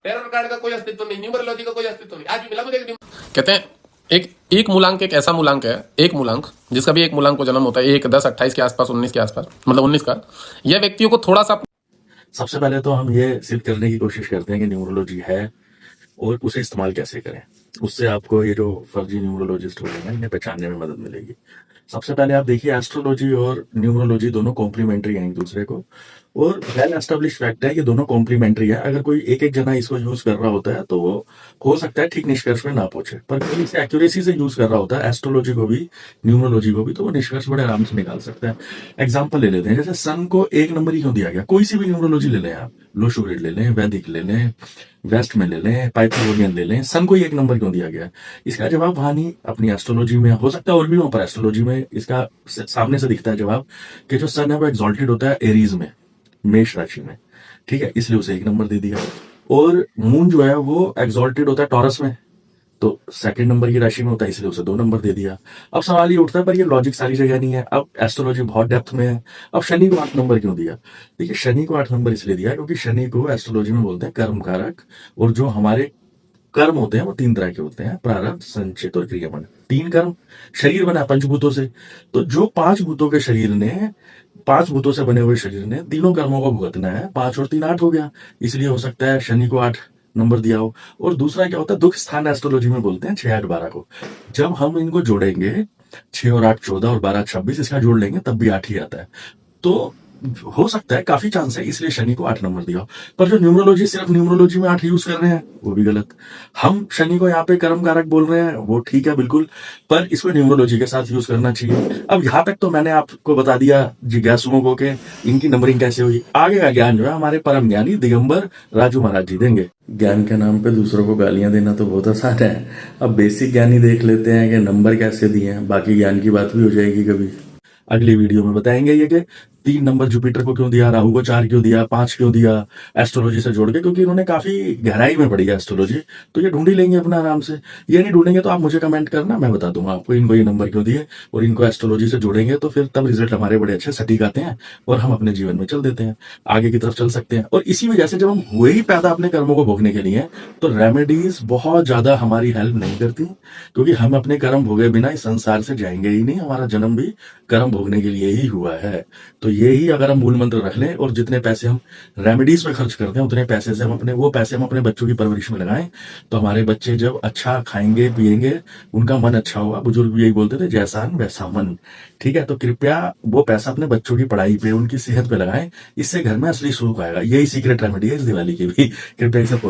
Terror card का कोई अस्तित्व नहीं, न्यूमरोलॉजी का कोई अस्तित्व नहीं। आज भी मिला मुझे एक कहते हैं एक एक मूलांक एक ऐसा मूलांक है, एक मूलांक जिसका भी एक मूलांक को जन्म होता है 1, 10, 28 के आसपास, 19 के आसपास, मतलब 19 का, यह व्यक्तियों को थोड़ा सा सबसे पहले तो हम ये सिद्ध करने की कोशिश करते हैं कि न्यूमरोलॉजी है और उसे इस्तेमाल कैसे करें। उससे आपको ये जो फर्जी न्यूमरोलॉजिस्ट होते हैं इन्हें पहचानने में मदद मिलेगी। सबसे पहले आप देखिए, एस्ट्रोलॉजी और न्यूमरोलॉजी दोनों कॉम्प्लीमेंट्री हैं एक दूसरे को, और वेल एस्टेब्लिश फैक्ट है कि दोनों कॉम्प्लीमेंट्री है। अगर कोई एक एक जना इसको यूज कर रहा होता है तो वो हो सकता है ठीक निष्कर्ष में ना पहुंचे, पर कोई इसे एक्यूरेसी से यूज कर रहा होता है, एस्ट्रोलॉजी को भी न्यूमरोलॉजी को भी, तो वो निष्कर्ष बड़े आराम से निकाल सकता है। एग्जाम्पल ले लेते हैं, जैसे सन को एक नंबर ही क्यों दिया गया? कोई सी भी न्यूमरोलॉजी ले लें आप, लोशो ग्रिड ले लें, वैदिक ले लें, वेस्ट में ले लें, पाइथागोरियन ले लें, सन को ही एक नंबर क्यों दिया गया? इसका जवाब वहां नहीं, अपनी एस्ट्रोलॉजी में हो सकता है और भी वहां पर एस्ट्रोलॉजी में इसका सामने से दिखता है जवाब कि जो सन है वो एक्सॉल्टेड होता है एरीज में, मेष राशि में, ठीक है, इसलिए उसे एक नंबर दे दिया। और मून जो है वो एक्सॉल्टेड होता है टॉरस में, तो सेकंड नंबर की राशि में होता है, इसलिए उसे 2 नंबर दे दिया। अब सवाल ये उठता है, पर ये लॉजिक सारी जगह नहीं है, अब एस्ट्रोलॉजी बहुत डेप्थ में है। अब शनि को 8 नंबर क्यों दिया? देखिए, शनि को 8 नंबर इसलिए दिया क्योंकि शनि को एस्ट्रोलॉजी में बोलते हैं कर्म कारक, और जो हमारे कर्म होते हैं वो 3 तरह के होते हैं, प्रारब्ध, संचित और क्रियामण। 3 कर्म। शरीर बना पंचभूतों से, तो जो 5 भूतों के शरीर ने, 5 भूतों से बने हुए शरीर ने तीनों कर्मों को भुगतना है, 5 और 3 8 हो गया, इसलिए हो सकता है शनि को 8 नंबर दिया हो। और दूसरा क्या होता है, दुख स्थान एस्ट्रोलॉजी में बोलते हैं 6 8 12 को। जब हम इनको जोड़ेंगे, 6 और 8 14 और 12 26, इसका जोड़ लेंगे तब भी 8 ही आता है। तो हो सकता है, काफी चांस है, इसलिए शनि को 8 नंबर दिया। पर जो न्यूमरोलॉजी सिर्फ न्यूमरोलॉजी में 8 यूज कर रहे हैं वो भी गलत। हम शनि को यहाँ पे कर्म कारक बोल रहे हैं, वो ठीक है बिल्कुल, पर इसको न्यूमरोलॉजी के साथ यूज करना चाहिए। अब यहाँ तक तो मैंने आपको बता दिया जिज्ञासुओं को कि इनकी नंबरिंग कैसे हुई। आगे का ज्ञान जो है हमारे परम ज्ञानी दिगंबर राजू महाराज जी देंगे। ज्ञान के नाम पे दूसरों को गालियां देना तो बहुत आसान है। अब बेसिक ज्ञान ही देख लेते हैं कि नंबर कैसे दिए हैं, बाकी ज्ञान की बात भी हो जाएगी कभी। अगली वीडियो में बताएंगे ये कि 3 नंबर जुपिटर को क्यों दिया, राहु को 4 क्यों दिया, 5 क्यों दिया, एस्ट्रोलॉजी से जोड़ के, क्योंकि इन्होंने काफी गहराई में पढ़ी है एस्ट्रोलॉजी, तो ये ढूंढ ही लेंगे अपना आराम से। ये नहीं ढूंढेंगे तो आप मुझे कमेंट करना, मैं बता दूंगा आपको इनको ये नंबर क्यों दिए, और इनको एस्ट्रोलॉजी से जोड़ेंगे तो फिर तब रिजल्ट हमारे बड़े अच्छे सटीक आते हैं और हम अपने जीवन में चल देते हैं, आगे की तरफ चल सकते हैं। और इसी वजह से जब हम हुए ही पैदा अपने कर्मों को भोगने के लिए, तो रेमेडीज बहुत ज्यादा हमारी हेल्प नहीं करती, क्योंकि हम अपने कर्म भोगे बिना इस संसार से जाएंगे ही नहीं। हमारा जन्म भी कर्म भोगने के लिए ही हुआ है। तो ये ही अगर हम मूल मंत्र रख लें, और जितने पैसे हम रेमेडीज में खर्च करते हैं उतने पैसे से हम अपने बच्चों की परवरिश में लगाएं, तो हमारे बच्चे जब अच्छा खाएंगे पिएंगे, उनका मन अच्छा होगा। बुजुर्ग भी यही बोलते थे, जैसा अन्न वैसा मन, ठीक है। तो कृपया वो पैसा अपने बच्चों की पढ़ाई पे, उनकी सेहत पे लगाएं, इससे घर में असली सुख आएगा। यही सीक्रेट रेमेडी है इस दिवाली की भी, कृपया इसे